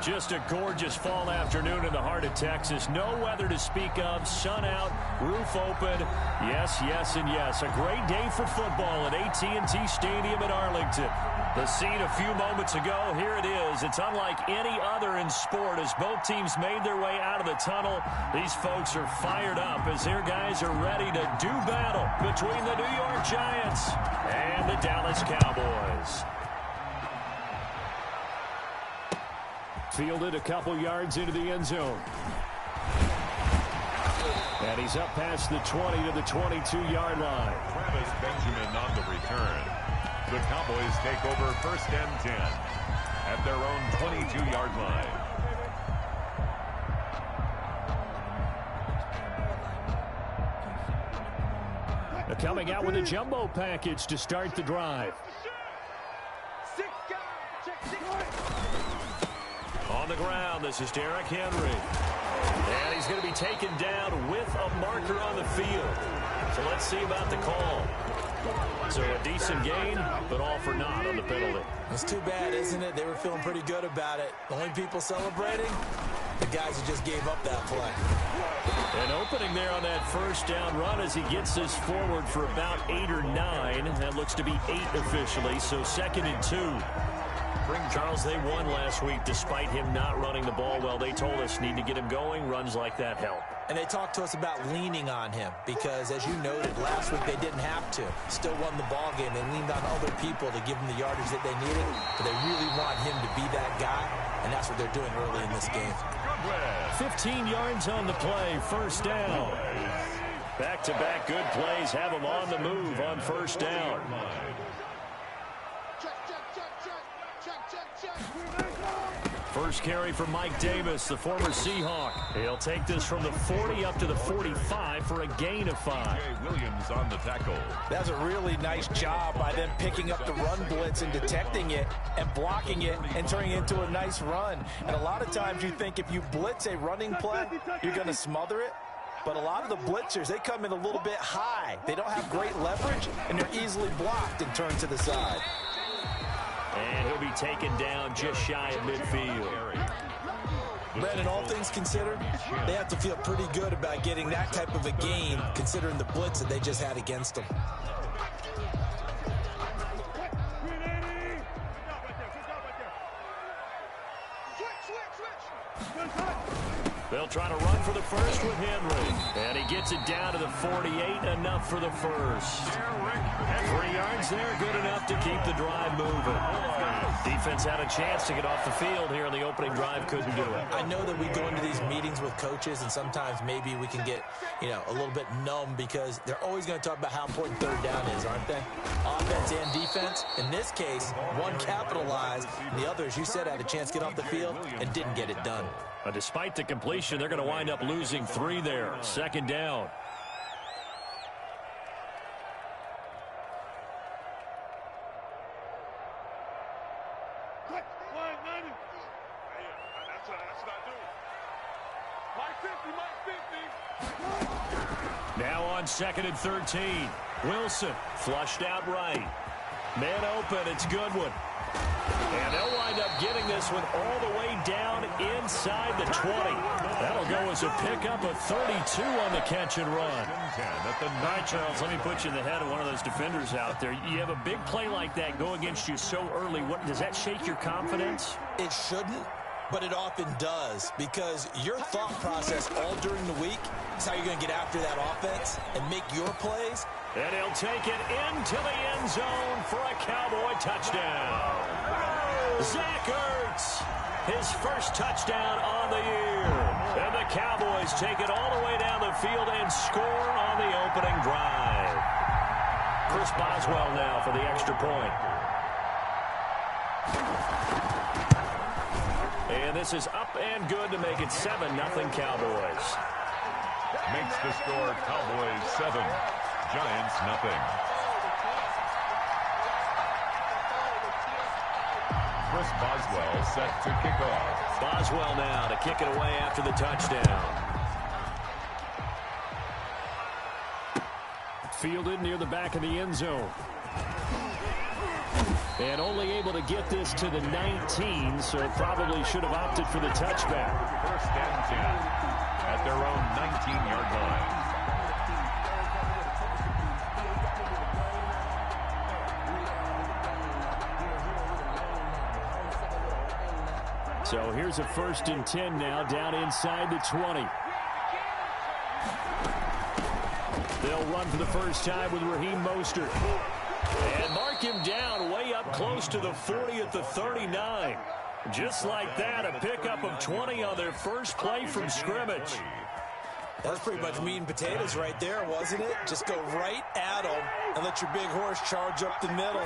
Just a gorgeous fall afternoon in the heart of Texas. No weather to speak of. Sun out, roof open. Yes, yes, and yes. A great day for football at AT&T Stadium in Arlington. The scene a few moments ago, here it is. It's unlike any other in sport as both teams made their way out of the tunnel. These folks are fired up as their guys are ready to do battle between the New York Giants and the Dallas Cowboys. Fielded a couple yards into the end zone. And he's up past the 20 to the 22-yard line. Travis Benjamin on the return. The Cowboys take over 1st and 10 at their own 22-yard line. They're coming out with a jumbo package to start the drive. On the ground, this is Derrick Henry. And he's going to be taken down with a marker on the field. So let's see about the call. So a decent gain, but all for naught on the penalty. It's too bad, isn't it? They were feeling pretty good about it. The only people celebrating, the guys who just gave up that play. An opening there on that 1st down run as he gets this forward for about 8 or 9. That looks to be 8 officially, so 2nd and 2. Charles, they won last week despite him not running the ball well. They told us need to get him going. Runs like that help. And they talked to us about leaning on him because, as you noted, last week they didn't have to. Still won the ball game. They leaned on other people to give them the yardage that they needed. But they really want him to be that guy, and that's what they're doing early in this game. 15 yards on the play, 1st down. Back-to-back good plays have them on the move on 1st down. First carry for Mike Davis, the former Seahawk. He'll take this from the 40 up to the 45 for a gain of 5. Williams on the tackle. That's a really nice job by them picking up the run blitz and detecting it and blocking it and turning it into a nice run. And a lot of times you think if you blitz a running play, you're going to smother it. But a lot of the blitzers, they come in a little bit high. They don't have great leverage, and they're easily blocked and turned to the side. And he'll be taken down just shy of midfield. Brandon, all things considered, they have to feel pretty good about getting that type of a gain, considering the blitz that they just had against them. They'll try to run for the first with Henry. And he gets it down to the 48, enough for the first. 3 yards there, good enough to keep the drive moving. Defense had a chance to get off the field here in the opening drive, couldn't do it. I know that we go into these meetings with coaches, and sometimes maybe we can get, a little bit numb because they're always going to talk about how important 3rd down is, aren't they? Offense and defense. In this case, one capitalized, and the other, as you said, had a chance to get off the field and didn't get it done. Despite the completion, they're going to wind up losing 3 there. 2nd down. Now on 2nd and 13. Wilson flushed out right. Man open, it's Goodwin. And they'll wind up getting this one all the way down inside the 20. That'll go as a pickup of 32 on the catch and run. All right, Charles, let me put you in the head of one of those defenders out there. You have a big play like that go against you so early. Does that shake your confidence? It shouldn't, but it often does because your thought process all during the week is how you're going to get after that offense and make your plays. And he'll take it into the end zone for a Cowboy touchdown. Zach Ertz, his first touchdown on the year. And the Cowboys take it all the way down the field and score on the opening drive. Chris Boswell now for the extra point. And this is up and good to make it 7-0 Cowboys. Makes the score Cowboys 7, Giants nothing. Chris Boswell set to kick off. Boswell now to kick it away after the touchdown. Fielded near the back of the end zone. And only able to get this to the 19, so probably should have opted for the touchback. First and 10 at their own 19-yard line. So here's a 1st and 10 now, down inside the 20. They'll run for the first time with Raheem Mostert. And mark him down way up close to the 40 at the 39. Just like that, a pickup of 20 on their first play from scrimmage. That's pretty much meat and potatoes right there, wasn't it? Just go right at them and let your big horse charge up the middle.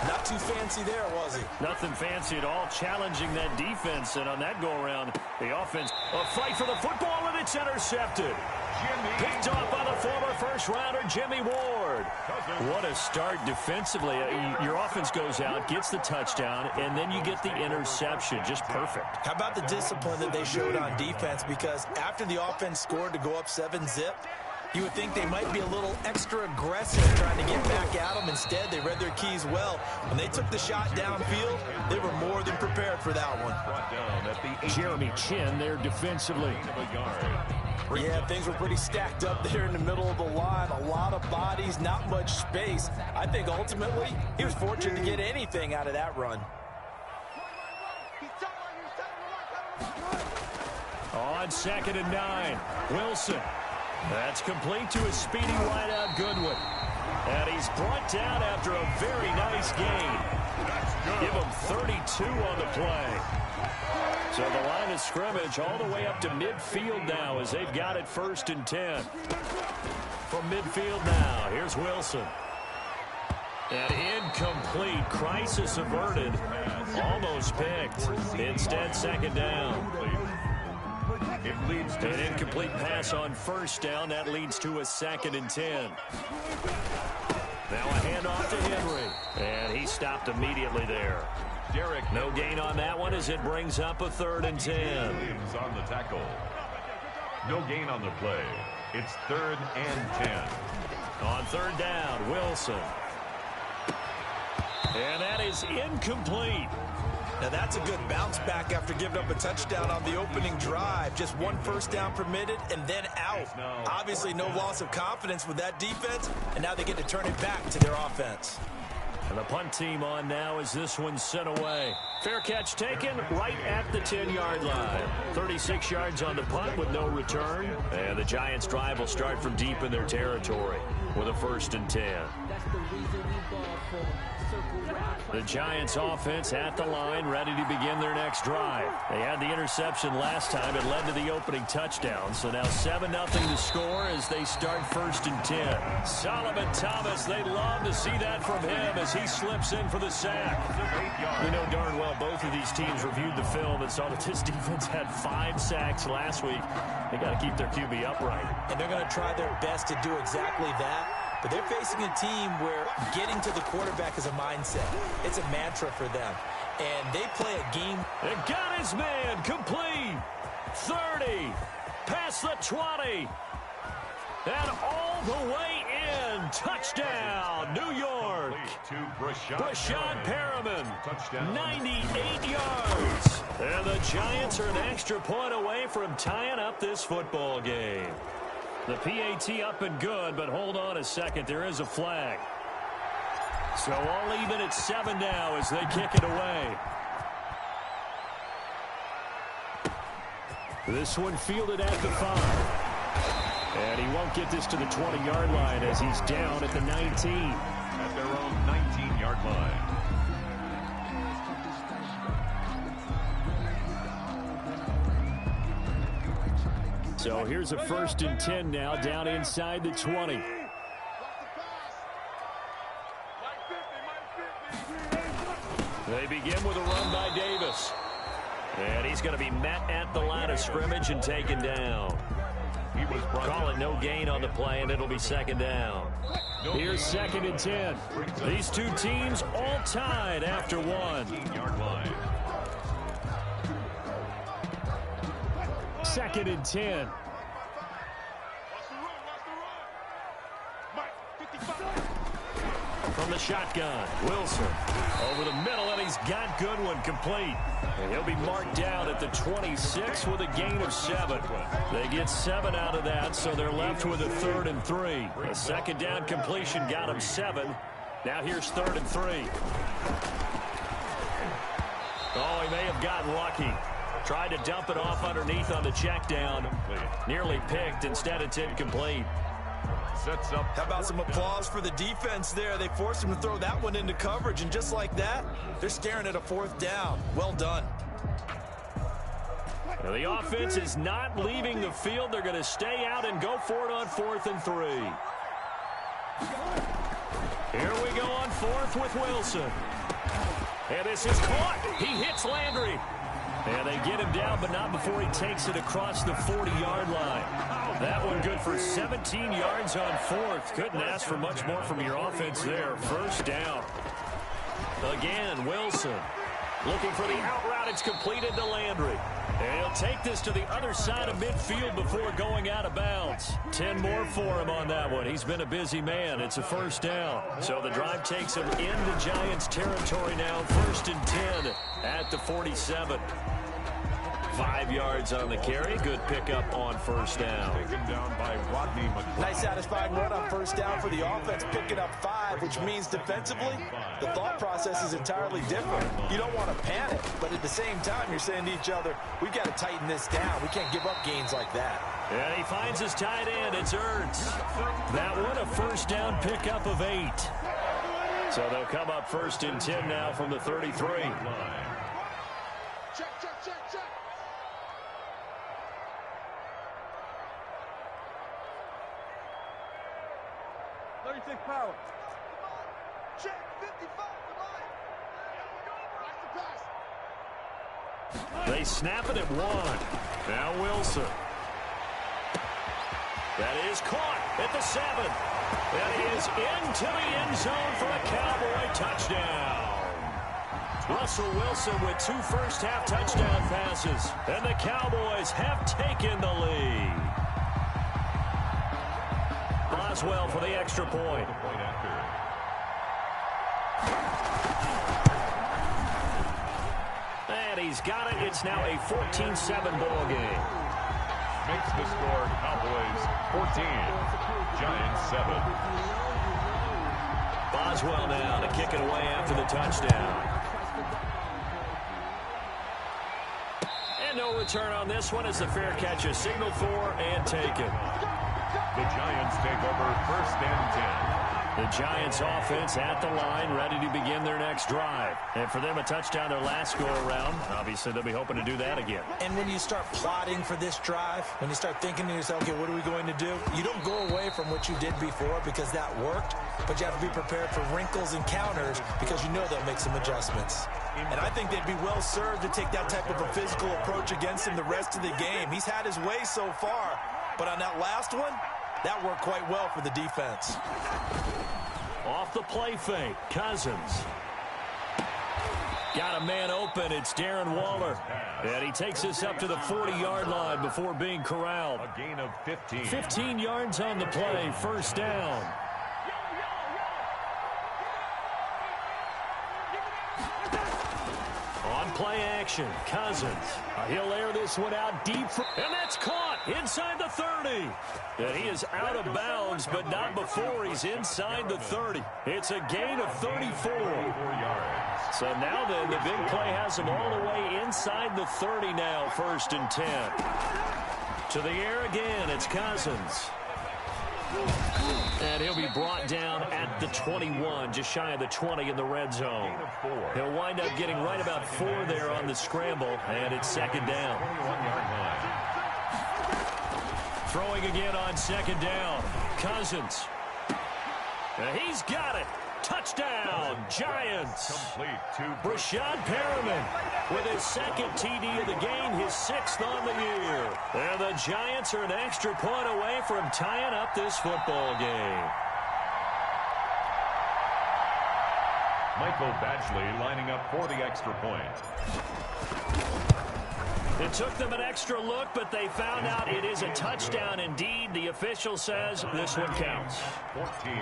Not too fancy there, was he? Nothing fancy at all, challenging that defense. And on that go-around, the offense, a fight for the football, and it's intercepted. Picked off by the former first-rounder, Jimmy Ward. What a start defensively. Your offense goes out, gets the touchdown, and then you get the interception. Just perfect. How about the discipline that they showed on defense? Because after the offense scored to go up 7-zip, you would think they might be a little extra aggressive trying to get back at them. Instead, they read their keys well. When they took the shot downfield, they were more than prepared for that one. Jeremy Chin there defensively. Yeah, things were pretty stacked up there in the middle of the line. A lot of bodies, not much space. I think ultimately he was fortunate to get anything out of that run. On 2nd and 9, Wilson. That's complete to his speedy wideout, Goodwin. And he's brought down after a very nice gain. Give him 32 on the play. So the line of scrimmage all the way up to midfield now as they've got it 1st and 10. From midfield now, here's Wilson. And incomplete. Crisis averted. Almost picked. Instead, 2nd down. An incomplete pass on 1st down. That leads to a 2nd and 10. Now a handoff to Henry. And he stopped immediately there. No gain on that one as it brings up a 3rd and 10. Williams on the tackle. No gain on the play. It's 3rd and 10. On 3rd down, Wilson. And that is incomplete. Now that's a good bounce back after giving up a touchdown on the opening drive. Just 1 first down permitted and then out. Obviously no loss of confidence with that defense, and now they get to turn it back to their offense. And the punt team on now as this one's sent away. Fair catch taken right at the 10-yard line. 36 yards on the punt with no return. And the Giants' drive will start from deep in their territory with a 1st and 10. The Giants offense at the line, ready to begin their next drive. They had the interception last time. It led to the opening touchdown. So now 7-0 to score as they start 1st and 10. Solomon Thomas, they love to see that from him as he slips in for the sack. We know darn well both of these teams reviewed the film and saw that this defense had 5 sacks last week. They got to keep their QB upright. And they're going to try their best to do exactly that. But they're facing a team where getting to the quarterback is a mindset. It's a mantra for them. And they play a game. And got his man complete. 30. Past the 20. And all the way in. Touchdown, New York. Brashad Perriman. 98 yards. And the Giants are an extra point away from tying up this football game. The PAT up and good, but hold on a second. There is a flag. So all even at 7 now as they kick it away. This one fielded at the 5. And he won't get this to the 20-yard line as he's down at the 19. At their own 19-yard line. So here's a 1st and 10 now down inside the 20. They begin with a run by Davis. And he's going to be met at the line of scrimmage and taken down. Call it no gain on the play, and it'll be 2nd down. Here's 2nd and 10. These two teams all tied after 1. 19-yard line. 2nd and 10. From the shotgun. Wilson over the middle, and he's got Goodwin complete. And he'll be marked down at the 26 with a gain of 7. They get 7 out of that, so they're left with a 3rd and 3. A second down completion got him 7. Now here's 3rd and 3. Oh, he may have gotten lucky. Tried to dump it off underneath on the check down. Nearly picked. Instead, it's incomplete. Sets up. How about some applause for the defense there? They forced him to throw that one into coverage, and just like that, they're staring at a 4th down. Well done. Now the offense is not leaving the field. They're going to stay out and go for it on 4th and 3. Here we go on 4th with Wilson. And this is caught. He hits Landry. And they get him down, but not before he takes it across the 40-yard line. That one good for 17 yards on 4th. Couldn't ask for much more from your offense there. 1st down. Again, Wilson looking for the out route. It's completed to Landry. And he'll take this to the other side of midfield before going out of bounds. 10 more for him on that one. He's been a busy man. It's a 1st down. So the drive takes him into Giants territory now. 1st and 10 at the 47. 5 yards on the carry. Good pickup on 1st down. Taken down by Rodney McLeod. Nice satisfying run on 1st down for the offense, picking up 5, which means defensively, the thought process is entirely different. You don't want to panic, but at the same time, you're saying to each other, we've got to tighten this down. We can't give up gains like that. And he finds his tight end. It's Ertz. That one a 1st down pickup of 8. So they'll come up 1st and 10 now from the 33. Check. 36 power. Check 55 the line. They snap it at 1. Now Wilson. That is caught at the 7. That is into the end zone for a Cowboy touchdown. Russell Wilson with 2 first-half touchdown passes. And the Cowboys have taken the lead. Boswell for the extra point. And he's got it. It's now a 14-7 ball game. Makes the score Cowboys 14, Giants 7. Boswell now to kick it away after the touchdown. And no return on this one as the fair catch is signaled for and taken. The Giants take over 1st and 10. The Giants offense at the line, ready to begin their next drive. And for them, a touchdown their last go-around. Obviously, they'll be hoping to do that again. And when you start plotting for this drive, when you start thinking to yourself, okay, what are we going to do? You don't go away from what you did before because that worked, but you have to be prepared for wrinkles and counters because you know they'll make some adjustments. And I think they'd be well served to take that type of a physical approach against him the rest of the game. He's had his way so far, but on that last one, that worked quite well for the defense. Off the play fake, Cousins. Got a man open. It's Darren Waller. And he takes us up to the 40-yard line before being corralled. A gain of 15. 15 yards on the play, 1st down. On play action, Cousins. He'll air this one out deep. And that's caught inside the 30. And he is out of bounds, but not before he's inside the 30. It's a gain of 34. So now then, the big play has him all the way inside the 30 now, 1st and 10. To the air again, it's Cousins. And he'll be brought down at the 21, just shy of the 20 in the red zone. He'll wind up getting right about 4 there on the scramble, and it's 2nd down. Throwing again on 2nd down. Cousins. And he's got it. Touchdown, Giants. Complete to Brashad Perriman with his 2nd TD of the game, his 6th on the year. And the Giants are an extra point away from tying up this football game. Michael Badgley lining up for the extra point. It took them an extra look, but they found out it is a touchdown indeed. The official says this one counts. 14.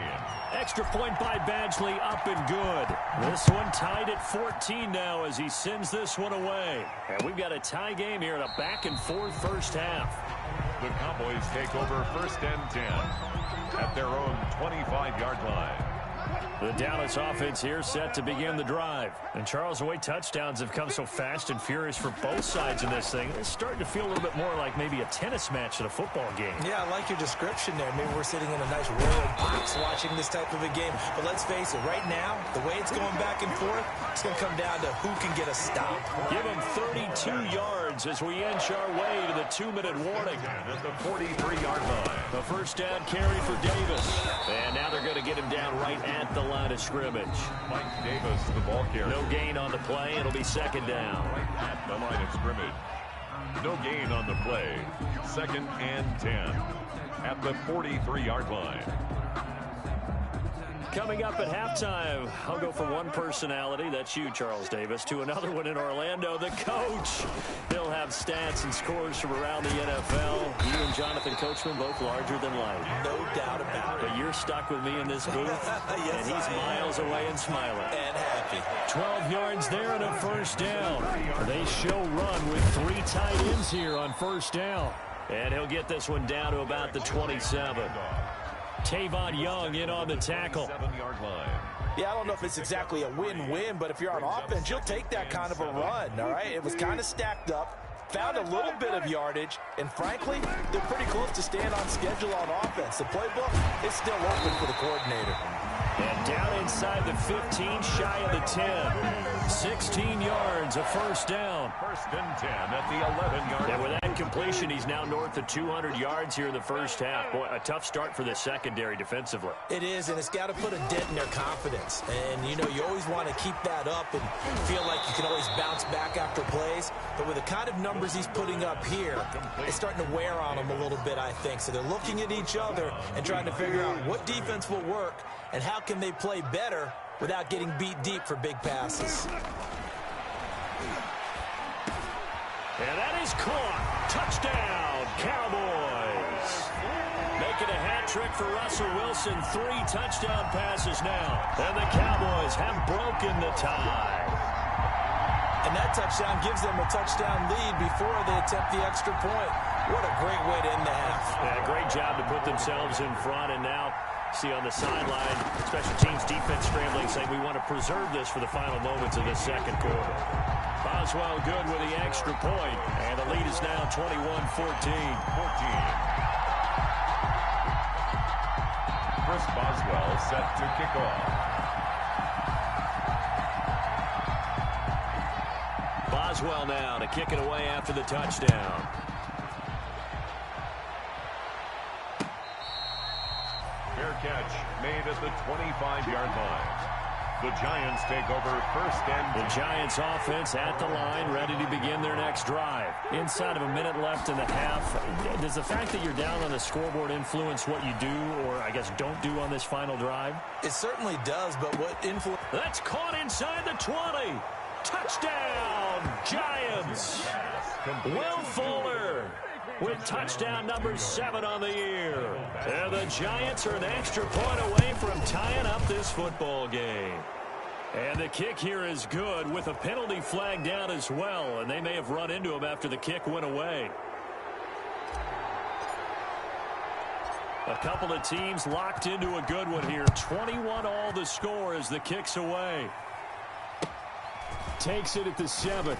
Extra point by Badgley, up and good. This one tied at 14 now as he sends this one away. And we've got a tie game here in a back-and-forth first half. The Cowboys take over first and 10 at their own 25-yard line. The Dallas offense here set to begin the drive. And Charles, the way touchdowns have come so fast and furious for both sides in this thing, it's starting to feel a little bit more like maybe a tennis match at a football game. Yeah, I like your description there. Maybe we're sitting in a nice royal box watching this type of a game. But let's face it, right now, the way it's going back and forth, it's going to come down to who can get a stop. Give him 32 yards as we inch our way to the 2-minute warning. At the 43-yard line. The first down carry for Davis. And now they're going to get him down right at the line of scrimmage. Mike Davis, the ball carrier. No gain on the play. It'll be second down. Right at the line of scrimmage. No gain on the play. Second and 10 at the 43-yard line. Coming up at halftime, I'll go from one personality, that's you, Charles Davis, to another one in Orlando, the coach. He'll have stats and scores from around the NFL. You and Jonathan Coachman, both larger than life. No doubt about it. But you're stuck with me in this booth, Yes, and he's I am. miles away and smiling. And happy. 12 yards there and a first down. They show run with 3 tight ends here on first down. And he'll get this one down to about the 27. Tavon Young in on the tackle. 7-yard line. Yeah, I don't know if it's exactly a win-win, but if you're on offense, you'll take that kind of a run, all right? It was kind of stacked up, found a little bit of yardage, and frankly, they're pretty close to staying on schedule on offense. The playbook is still open for the coordinator. And down inside the 15, shy of the 10. 16 yards, a first down. First and 10 at the 11-yard line. And with that completion, he's now north of 200 yards here in the first half. Boy, a tough start for the secondary defensively. It is, and it's got to put a dent in their confidence. And, you know, you always want to keep that up and feel like you can always bounce back after plays. But with the kind of numbers he's putting up here, it's starting to wear on them a little bit, I think. So they're looking at each other and trying to figure out what defense will work and how can they play better without getting beat deep for big passes. And that is caught. Touchdown, Cowboys. Making a hat trick for Russell Wilson. 3 touchdown passes now. And the Cowboys have broken the tie. And that touchdown gives them a touchdown lead before they attempt the extra point. What a great way to end the half. Yeah, great job to put themselves in front. And now, see on the sideline, special teams defense scrambling, saying we want to preserve this for the final moments of the second quarter. Boswell good with the extra point, and the lead is now 21-14. Chris Boswell set to kick off. Boswell now to kick it away after the touchdown. Fair catch made at the 25-yard line. The Giants take over first and The Giants offense at the line, ready to begin their next drive. Inside of a minute left in the half, does the fact that you're down on the scoreboard influence what you do, or I guess don't do on this final drive? It certainly does, but what influence... That's caught inside the 20. Touchdown, Giants. Will Fuller with touchdown number 7 on the year. And the Giants are an extra point away from tying up this football game. And the kick here is good with a penalty flag down as well, and they may have run into him after the kick went away. A couple of teams locked into a good one here. 21 all the score as the kick's away. Takes it at the 7.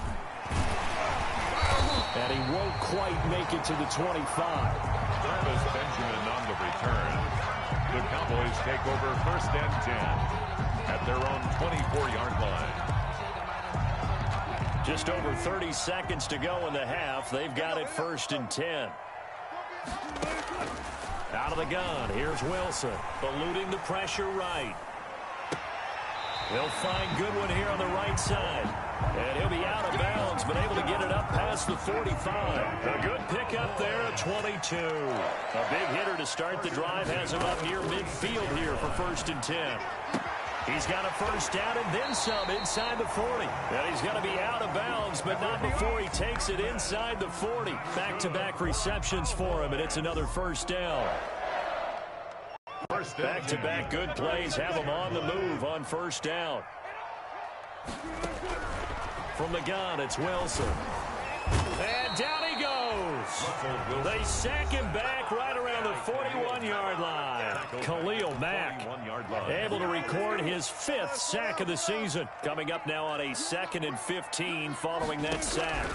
And he won't quite make it to the 25. Travis Benjamin on the return. The Cowboys take over first and 10 at their own 24-yard line. Just over 30 seconds to go in the half. They've got it first and 10. Out of the gun. Here's Wilson. Eluding the pressure right. He'll find Goodwin here on the right side. And he'll be out of bounds, but able to get it up past the 45. A good pickup there at 22. A big hitter to start the drive has him up near midfield here for first and 10. He's got a first down and then some inside the 40. And he's going to be out of bounds, but not before he takes it inside the 40. Back-to-back receptions for him, and it's another first down. Back-to-back good plays have him on the move on first down. From the gun, it's Wilson. And down he goes. They sack him back right around the 41-yard line. Khalil Mack able to record his 5th sack of the season. Coming up now on a 2nd and 15 following that sack.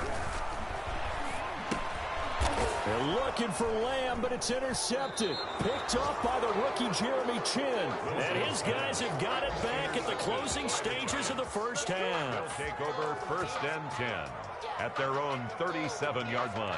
They're looking for Lamb, but it's intercepted. Picked off by the rookie Jeremy Chinn. And his guys have got it back at the closing stages of the first half. They'll take over 1st and 10 at their own 37-yard line.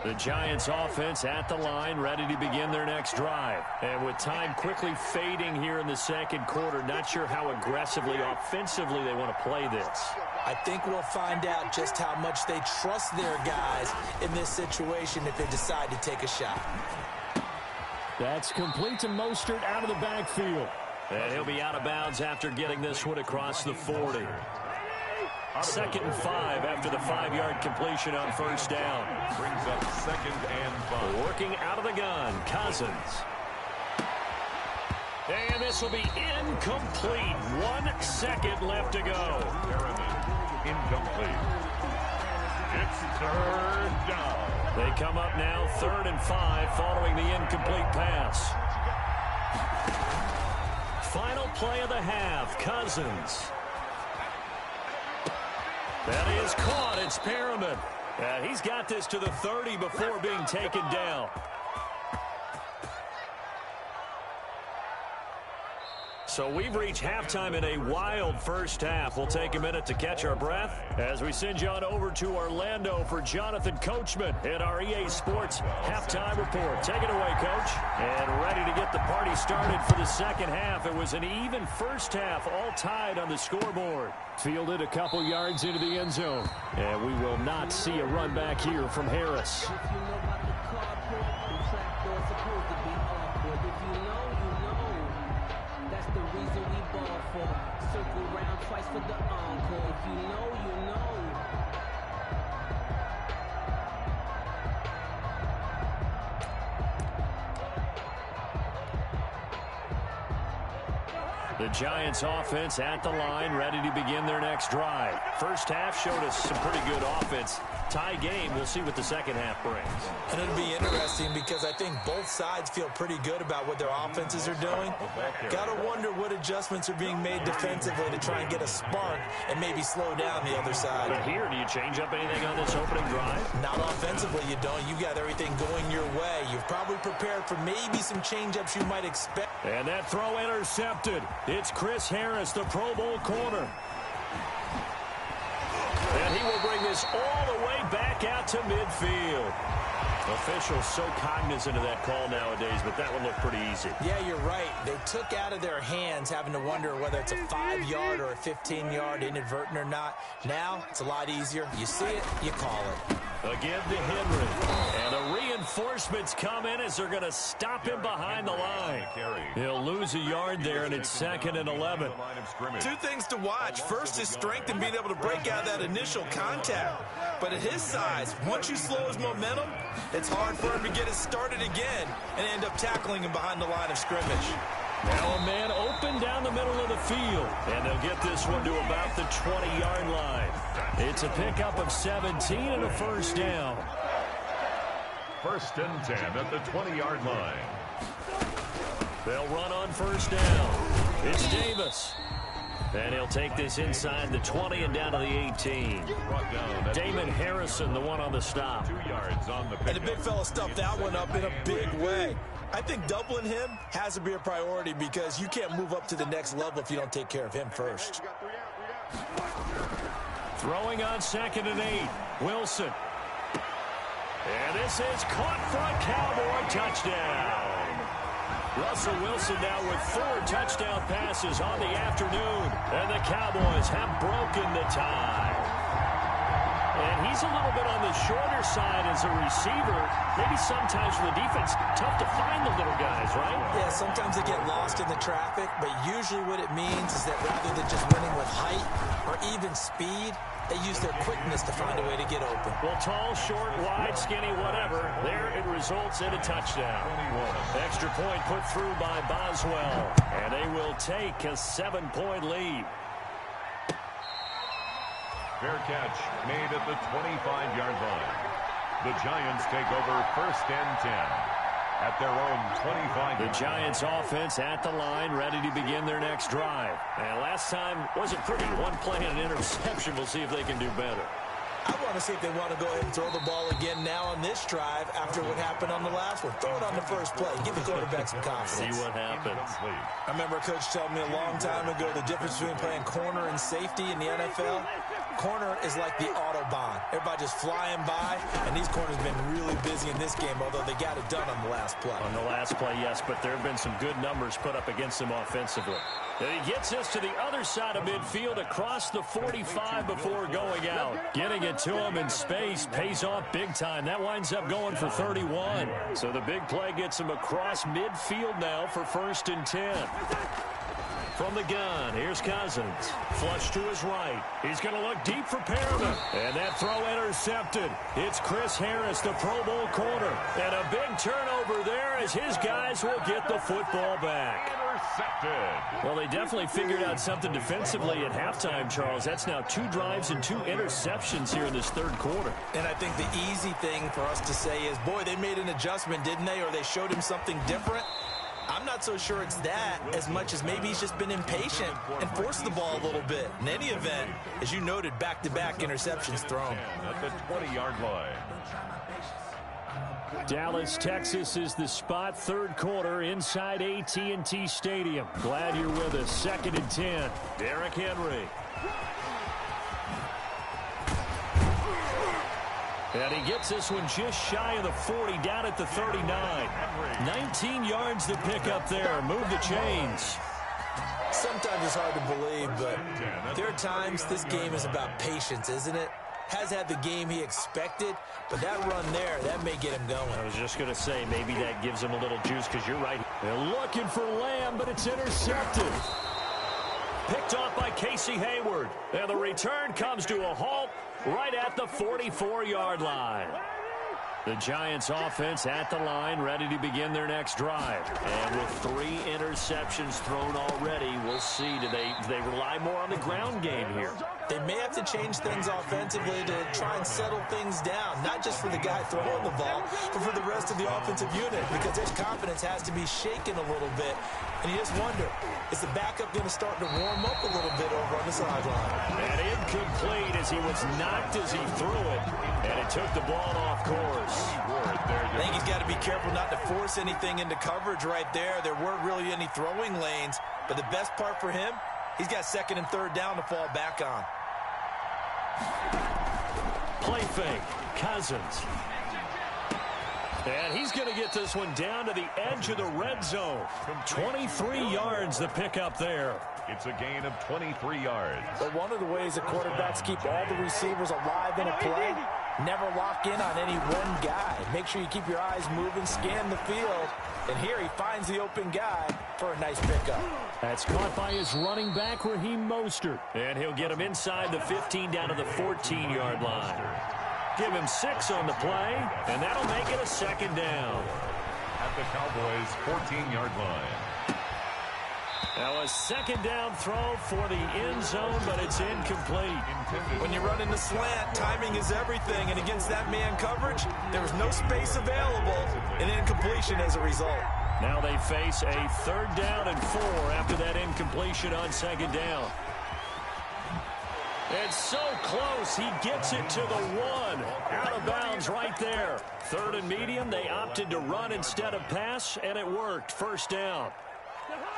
The Giants offense at the line, ready to begin their next drive. And with time quickly fading here in the second quarter, not sure how aggressively, offensively they want to play this. I think we'll find out just how much they trust their guys in this situation if they decide to take a shot. That's complete to Mostert out of the backfield. And he'll be out of bounds after getting this one across the 40. 2nd and 5 after the 5-yard completion on first down. Brings up 2nd and 5. Working out of the gun, Cousins. And this will be incomplete. 1 second left to go. Incomplete. It's 3rd down. They come up now 3rd and 5 following the incomplete pass. Final play of the half, Cousins. That is caught. It's Perriman. He's got this to the 30 before being taken down. So we've reached halftime in a wild first half. We'll take a minute to catch our breath as we send you on over to Orlando for Jonathan Coachman in our EA Sports Halftime Report. Take it away, Coach. And ready to get the party started for the second half. It was an even first half, all tied on the scoreboard. Fielded a couple yards into the end zone. And we will not see a run back here from Harris. Circle round twice for the encore. If you know, you know. The Giants offense at the line, ready to begin their next drive. First half showed us some pretty good offense. Tie game. We'll see what the second half brings. And it'll be interesting because I think both sides feel pretty good about what their offenses are doing. Got to wonder what adjustments are being made defensively to try and get a spark and maybe slow down the other side. But here, do you change up anything on this opening drive? Not offensively, you don't. You got everything going your way. You've probably prepared for maybe some change-ups you might expect. And that throw intercepted. It's Chris Harris, the Pro Bowl corner. And he will bring this all the way back out to midfield. Officials so cognizant of that call nowadays, but that one looked pretty easy. Yeah, you're right. They took out of their hands having to wonder whether it's a 5-yard or a 15-yard inadvertent or not. Now, it's a lot easier. You see it, you call it. Again to Henry. And the reinforcements come in as they're going to stop him behind the line. He'll lose a yard there, and it's 2nd and 11. Two things to watch. First, his strength and being able to break out that initial contact. But at his size, once you slow his momentum, it's hard for him to get it started again and end up tackling him behind the line of scrimmage. Now a man open down the middle of the field. And they'll get this one to about the 20-yard line. It's a pickup of 17 and a first down. 1st and 10 at the 20-yard line. They'll run on first down. It's Davis. And he'll take this inside the 20 and down to the 18. Damon Harrison, the one on the stop. 2 yards on the pickup. And the big fella stuffed that one up in a big way. I think doubling him has to be a priority because you can't move up to the next level if you don't take care of him first. Throwing on 2nd and 8. Wilson. And this is caught for a Cowboy touchdown. Russell Wilson now with 4 touchdown passes on the afternoon. And the Cowboys have broken the tie. And he's he's a little bit on the shorter side as a receiver. Maybe sometimes for the defense, tough to find the little guys, right? Yeah, sometimes they get lost in the traffic, but usually what it means is that rather than just winning with height or even speed, they use their quickness to find a way to get open. Well, tall, short, wide, skinny, whatever, there it results in a touchdown. Extra point put through by Boswell, and they will take a 7-point lead. Fair catch made at the 25-yard line. The Giants take over 1st and 10 at their own 25. The Giants offense at the line, ready to begin their next drive. And last time wasn't pretty. One play and an interception. We'll see if they can do better. I want to see if they want to go ahead and throw the ball again now on this drive after what happened on the last one. Throw it on the first play. Give the quarterback some confidence. See what happens. I remember a coach telling me a long time ago the difference between playing corner and safety in the NFL. Corner is like the Autobahn. Everybody just flying by, and these corners have been really busy in this game, although they got it done on the last play. On the last play, yes, but there have been some good numbers put up against them offensively. And he gets us to the other side of midfield across the 45 before going out. Getting it to him in space pays off big time. That winds up going for 31. So the big play gets him across midfield now for 1st and 10. From the gun, here's Cousins. Flush to his right. He's going to look deep for Perriman. And that throw intercepted. It's Chris Harris, the Pro Bowl corner. And a big turnover there as his guys will get the football back. Intercepted. Well, they definitely figured out something defensively at halftime, Charles. That's now 2 drives and 2 interceptions here in this 3rd quarter. And I think the easy thing for us to say is, boy, they made an adjustment, didn't they? Or they showed him something different. I'm not so sure it's that as much as maybe he's just been impatient and forced the ball a little bit. In any event, as you noted, back-to-back interceptions thrown. At the 20-yard line. Dallas, Texas is the spot. 3rd quarter inside AT&T Stadium. Glad you're with us. 2nd and 10. Derrick Henry. And he gets this one just shy of the 40, down at the 39. 19 yards to pick up there. Move the chains. Sometimes it's hard to believe, but there are times this game is about patience, isn't it? Has had the game he expected, but that run there, that may get him going. I was just going to say, maybe that gives him a little juice, because you're right. They're looking for Lamb, but it's intercepted. Picked off by Casey Hayward. And the return comes to a halt right at the 44-yard line. The Giants offense at the line, ready to begin their next drive. And with 3 interceptions thrown already, we'll see. Do they rely more on the ground game here? They may have to change things offensively to try and settle things down, not just for the guy throwing the ball, but for the rest of the offensive unit, because their confidence has to be shaken a little bit. And you just wonder, is the backup going to start to warm up a little bit over on the sideline? And incomplete as he was knocked as he threw it, and it took the ball off course. I think he's got to be careful not to force anything into coverage right there. There weren't really any throwing lanes, but the best part for him, he's got 2nd and 3rd down to fall back on. Play fake. Cousins. And he's going to get this one down to the edge of the red zone. 23 yards to pick up there. It's a gain of 23 yards. But one of the ways that quarterbacks keep all the receivers alive in a play, never lock in on any one guy. Make sure you keep your eyes moving, scan the field. And here he finds the open guy for a nice pickup. That's caught by his running back, Raheem Mostert. And he'll get him inside the 15 down to the 14-yard line. Give him 6 on the play, and that'll make it a 2nd down. At the Cowboys' 14-yard line. Now a 2nd down throw for the end zone, but it's incomplete. When you run into slant, timing is everything, and against that man coverage, there was no space available, and incompletion as a result. Now they face a 3rd down and 4 after that incompletion on 2nd down. It's so close, he gets it to the 1. Out of bounds right there. 3rd and medium, they opted to run instead of pass, and it worked. 1st down.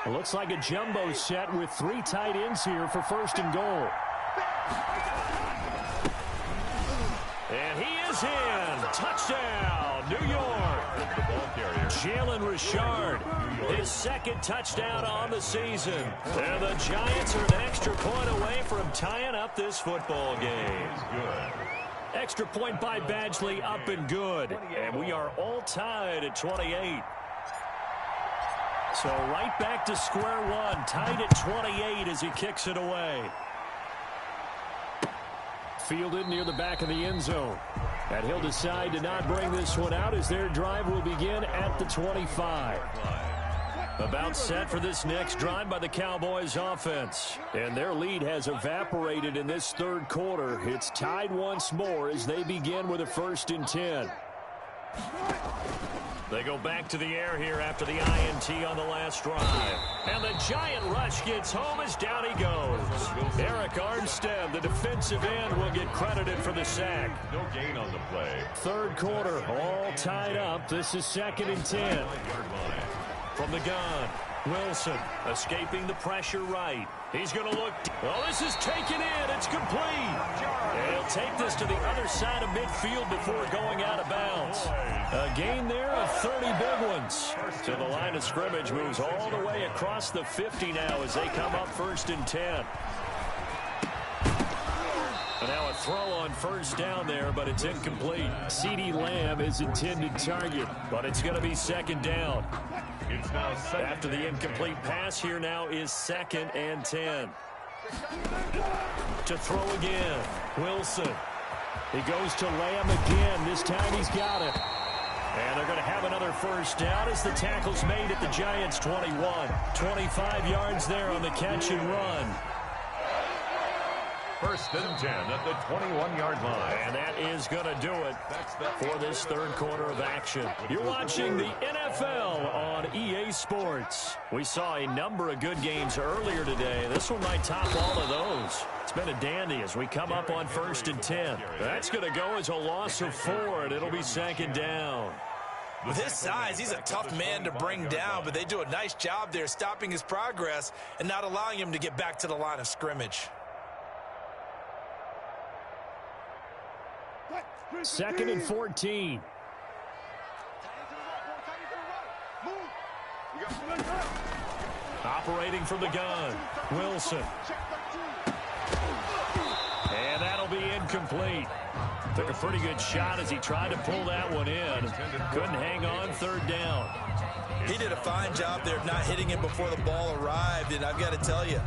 It looks like a jumbo set with 3 tight ends here for 1st and goal. And he is in. Touchdown, New York. Jalen Richard, his 2nd touchdown on the season. And the Giants are an extra point away from tying up this football game. Good. Extra point by Badgley, up and good. And we are all tied at 28. So right back to square one, tied at 28 as he kicks it away. Fielded near the back of the end zone. And he'll decide to not bring this one out as their drive will begin at the 25. About set for this next drive by the Cowboys offense. And their lead has evaporated in this third quarter. It's tied once more as they begin with a 1st and 10. They go back to the air here after the INT on the last drive. And the giant rush gets home as down he goes. Eric Armstead, the defensive end, will get credited for the sack. No gain on the play. Third quarter, all tied up. This is 2nd and 10. From the gun, Wilson escaping the pressure right. He's going to look. Oh, this is taken in. It's complete. And he'll take this to the other side of midfield before going out of bounds. A gain there of 30 big ones. To the line of scrimmage, moves all the way across the 50 now as they come up 1st and 10. And now a throw on 1st down there, but it's incomplete. CeeDee Lamb is intended target, but it's going to be 2nd down. It's now after the incomplete pass, here now is 2nd and 10. To throw again, Wilson. He goes to Lamb again. This time he's got it. And they're going to have another 1st down as the tackle's made at the Giants' 21. 25 yards there on the catch and run. 1st and 10 at the 21-yard line. And that is going to do it for this third quarter of action. You're watching the NFL on EA Sports. We saw a number of good games earlier today. This one might top all of those. It's been a dandy as we come up on 1st and 10. That's going to go as a loss of 4, and it'll be 2nd down. With his size, he's a tough man to bring down, but they do a nice job there stopping his progress and not allowing him to get back to the line of scrimmage. 2nd and 14. Operating from the gun, Wilson. And that'll be incomplete. Took a pretty good shot as he tried to pull that one in. Couldn't hang on, 3rd down. He did a fine job there of not hitting him before the ball arrived, and I've got to tell you,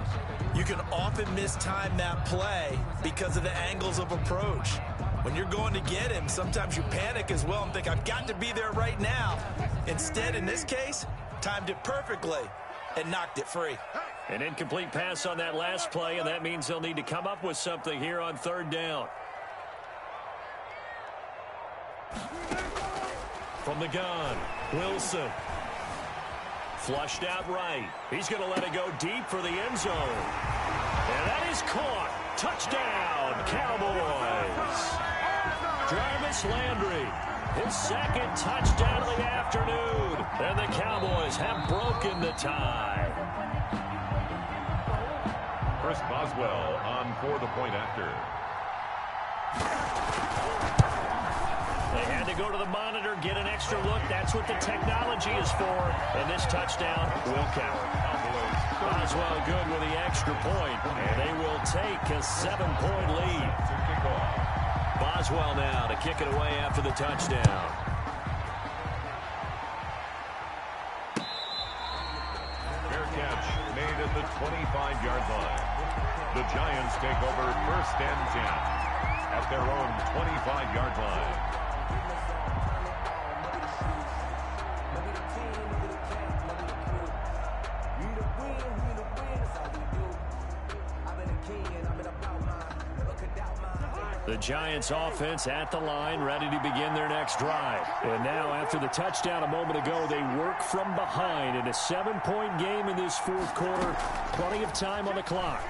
you can often mistime that play because of the angles of approach. When you're going to get him, sometimes you panic as well and think, I've got to be there right now. Instead, in this case, timed it perfectly and knocked it free. An incomplete pass on that last play, and that means they'll need to come up with something here on 3rd down. From the gun, Wilson. Flushed out right. He's going to let it go deep for the end zone. And that is caught. Touchdown, Cowboys. Jarvis Landry, his 2nd touchdown of the afternoon. And the Cowboys have broken the tie. Chris Boswell on for the point after. They had to go to the monitor, get an extra look. That's what the technology is for. And this touchdown will count. Boswell good with the extra point. And they will take a 7-point lead. Boswell now to kick it away after the touchdown. Fair catch made at the 25-yard line. The Giants take over 1st and 10 at their own 25-yard line. The Giants offense at the line, ready to begin their next drive. And now after the touchdown a moment ago, they work from behind in a 7-point game in this 4th quarter. Plenty of time on the clock.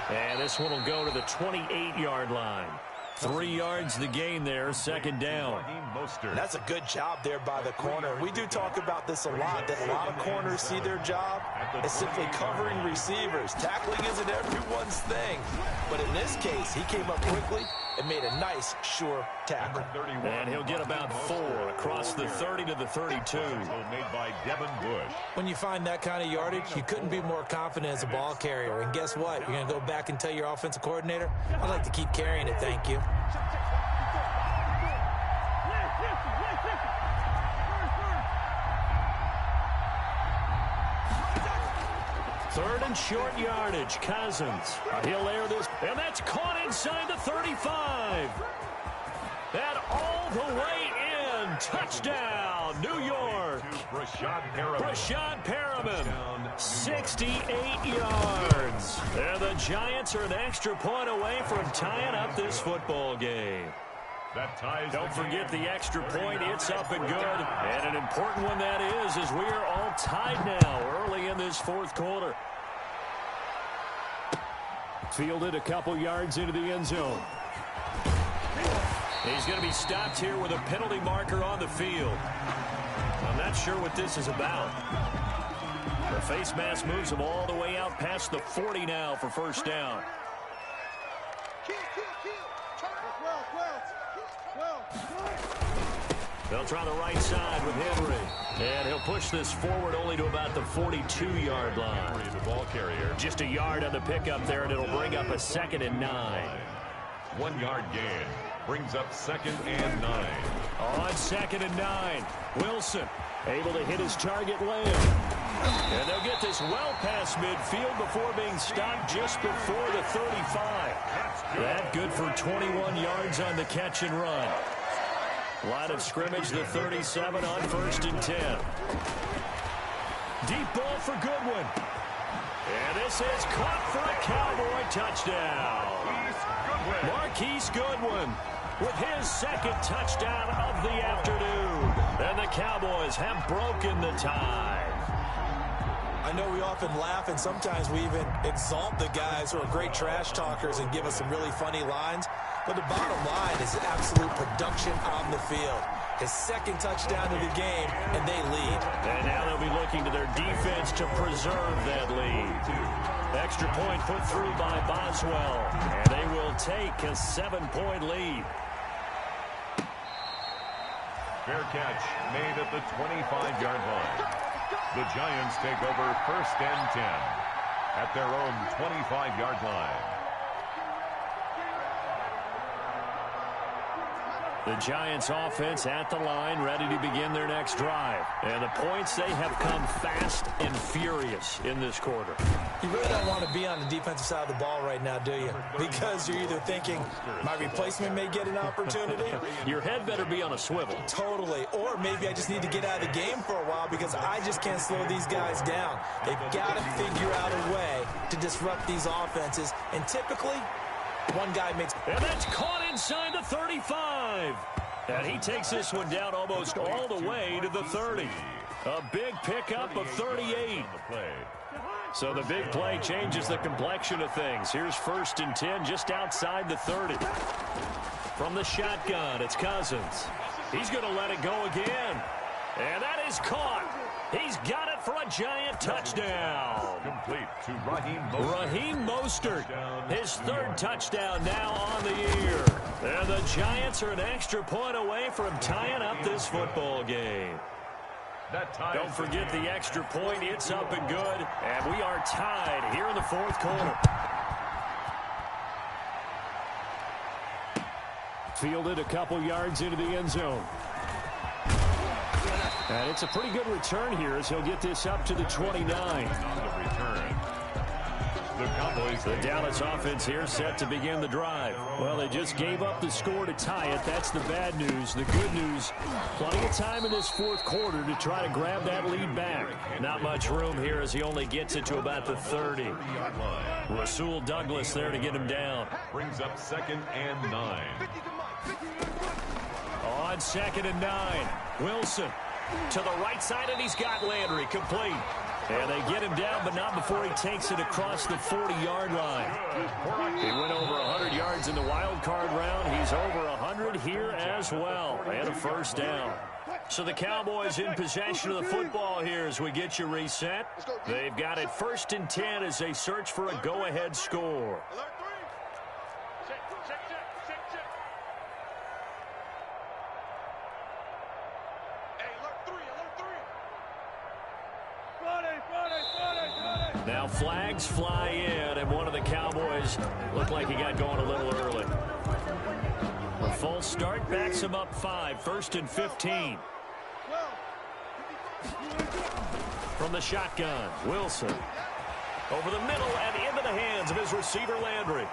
And this one will go to the 28-yard line. 3 yards the gain there, 2nd down. That's a good job there by the corner. We do talk about this a lot, that a lot of corners see their job as simply covering receivers. Tackling isn't everyone's thing. But in this case, he came up quickly and made a nice, sure tackle. And he'll get about 4 across the 30 to the 32. Made by Devin Bush. When you find that kind of yardage, you couldn't be more confident as a ball carrier. And guess what? You're going to go back and tell your offensive coordinator, I'd like to keep carrying it, thank you. Third and short yardage. Cousins. He'll air this. And that's caught inside the 35. And all the way in. Touchdown, New York. Brashad Perriman. 68 yards. And the Giants are an extra point away from tying up this football game. Don't forget the extra point. It's up and good. And an important one that is, as we are all tied now early in this fourth quarter. Fielded a couple yards into the end zone. He's going to be stopped here with a penalty marker on the field. I'm not sure what this is about. The face mask moves him all the way out past the 40 now for first down. They'll try the right side with Henry. And he'll push this forward only to about the 42-yard line. The ball carrier. Just a yard on the pickup there, and it'll bring up a 2nd and 9. 1 yard gain. Brings up 2nd and 9. On 2nd and 9. Wilson able to hit his target Lamb. And they'll get this well past midfield before being stopped just before the 35. That good for 21 yards on the catch and run. Line of scrimmage, the 37 on 1st and 10. Deep ball for Goodwin. And this is caught for a Cowboy touchdown. Marquise Goodwin with his 2nd touchdown of the afternoon. And the Cowboys have broken the tie. I know we often laugh, and sometimes we even exalt the guys who are great trash talkers and give us some really funny lines. But the bottom line is absolute production on the field. His 2nd touchdown of the game, and they lead. And now they'll be looking to their defense to preserve that lead. Extra point put through by Boswell. And they will take a 7-point lead. Fair catch made at the 25-yard line. The Giants take over 1st and 10 at their own 25-yard line. The Giants offense at the line, ready to begin their next drive. And the points, they have come fast and furious in this quarter. You really don't want to be on the defensive side of the ball right now, do you? Because you're either thinking, my replacement may get an opportunity. Your head better be on a swivel. Totally. Or maybe I just need to get out of the game for a while because I just can't slow these guys down. They've got to figure out a way to disrupt these offenses. And typically, one guy makes... And that's caught inside the 35. And he takes this one down almost all the way to the 30. A big pickup of 38. So the big play changes the complexion of things. Here's 1st and 10 just outside the 30. From the shotgun, it's Cousins. He's going to let it go again. And that is caught. He's got it for a Giant touchdown. Complete to Raheem Mostert. Raheem Mostert, his 3rd touchdown now on the year. And the Giants are an extra point away from tying up this football game. Don't forget the extra point. It's up and good. And we are tied here in the 4th quarter. Fielded a couple yards into the end zone. And it's a pretty good return here as he'll get this up to the 29. The Dallas offense here set to begin the drive. Well, they just gave up the score to tie it. That's the bad news. The good news, plenty of time in this 4th quarter to try to grab that lead back. Not much room here as he only gets it to about the 30. Rasul Douglas there to get him down. Brings up 2nd and 9. On 2nd and 9, Wilson to the right side, and he's got Landry complete. And they get him down, but not before he takes it across the 40-yard line. He went over 100 yards in the wild card round. He's over 100 here as well. And a 1st down. So the Cowboys in possession of the football here as we get you reset. They've got it 1st and 10 as they search for a go-ahead score. Now flags fly in, and one of the Cowboys looked like he got going a little early. A false start backs him up 5, 1st and 15. From the shotgun, Wilson. Over the middle and into the hands of his receiver, Landry.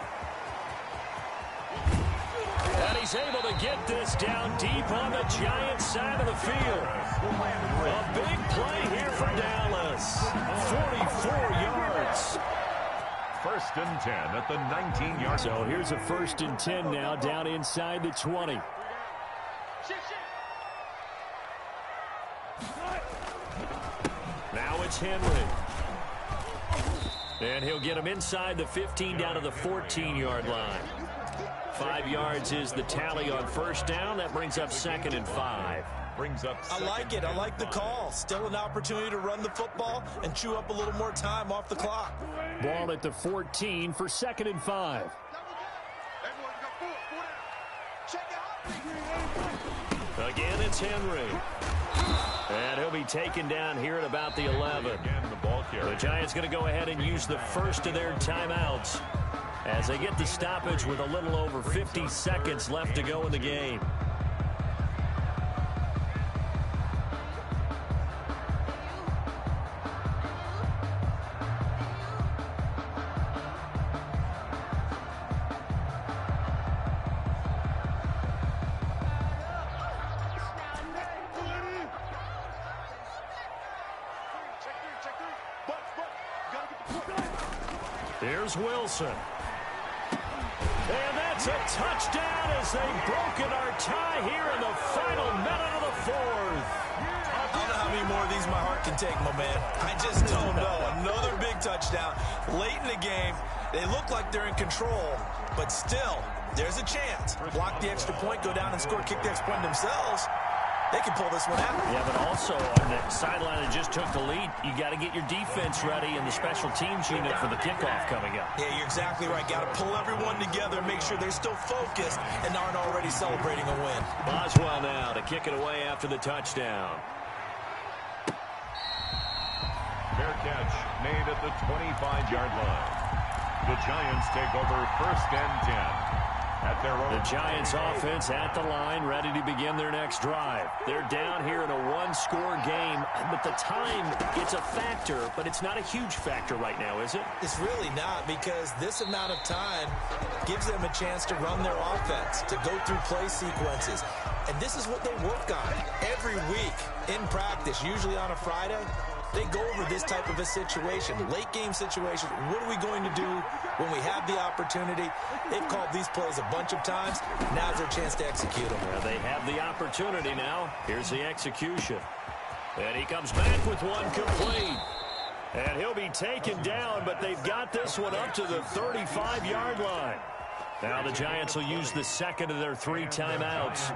And he's able to get this down deep on the Giants' side of the field. A big play here for Dallas. 44 yards. 1st and 10 at the 19-yard. So here's a 1st and 10 now down inside the 20. Now it's Henry. And he'll get him inside the 15 down to the 14-yard line. 5 yards is the tally on 1st down. That brings up 2nd and 5. I like it. I like the call. Still an opportunity to run the football and chew up a little more time off the clock. Ball at the 14 for 2nd and 5. Again, it's Henry. And he'll be taken down here at about the 11. The Giants going to go ahead and use the first of their timeouts as they get the stoppage with a little over 50 seconds left to go in the game. Here's Wilson. And that's a touchdown as they've broken our tie here in the final minute of the 4th. I don't know how many more of these my heart can take, my man. I just don't know. Another big touchdown late in the game. They look like they're in control, but still, there's a chance. Block the extra point, go down and score, kick the extra point themselves. They can pull this one out. Yeah, but also on the sideline that just took the lead, you got to get your defense ready and the special teams unit for the kickoff coming up. Yeah, you're exactly right. Got to pull everyone together, make sure they're still focused and aren't already celebrating a win. Boswell now to kick it away after the touchdown. Fair catch made at the 25-yard line. The Giants take over 1st and 10. At their own. The Giants offense at the line, ready to begin their next drive. They're down here in a one-score game, but the time, it's a factor, but it's not a huge factor right now, is it? It's really not, because this amount of time gives them a chance to run their offense, to go through play sequences. And this is what they work on every week in practice, usually on a Friday. They go over this type of a situation, late game situation. What are we going to do when we have the opportunity? They've called these plays a bunch of times. Now's their chance to execute them. Well, they have the opportunity now. Here's the execution. And he comes back with one complete. And he'll be taken down, but they've got this one up to the 35-yard line. Now the Giants will use the second of their 3 timeouts,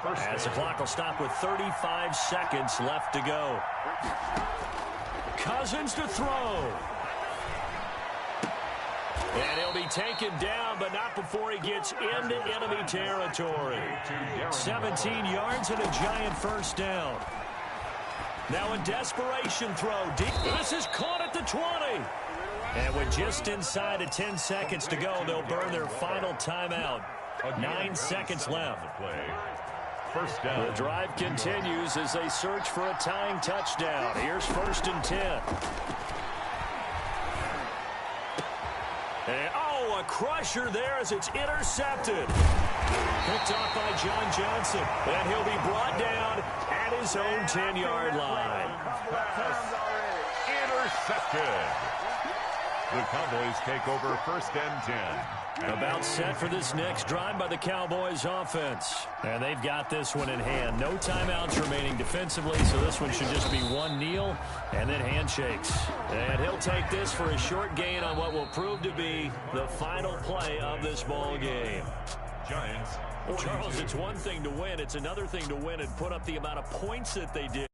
as the clock will stop with 35 seconds left to go. Cousins to throw. And he'll be taken down, but not before he gets into enemy territory. 17 yards and a Giant 1st down. Now a desperation throw deep. This is caught at the 20. And with just inside of 10 seconds to go, they'll burn their final timeout. 9 seconds left. 1st down. The drive continues as they search for a tying touchdown. Here's 1st and 10. And, oh, a crusher there as it's intercepted. Picked off by John Johnson. And he'll be brought down at his own 10-yard line. Intercepted. The Cowboys take over 1st and 10. About set for this next drive by the Cowboys offense. And they've got this one in hand. No timeouts remaining defensively, so this one should just be one kneel and then handshakes. And he'll take this for a short gain on what will prove to be the final play of this ball game. Giants. Charles, it's one thing to win. It's another thing to win and put up the amount of points that they did.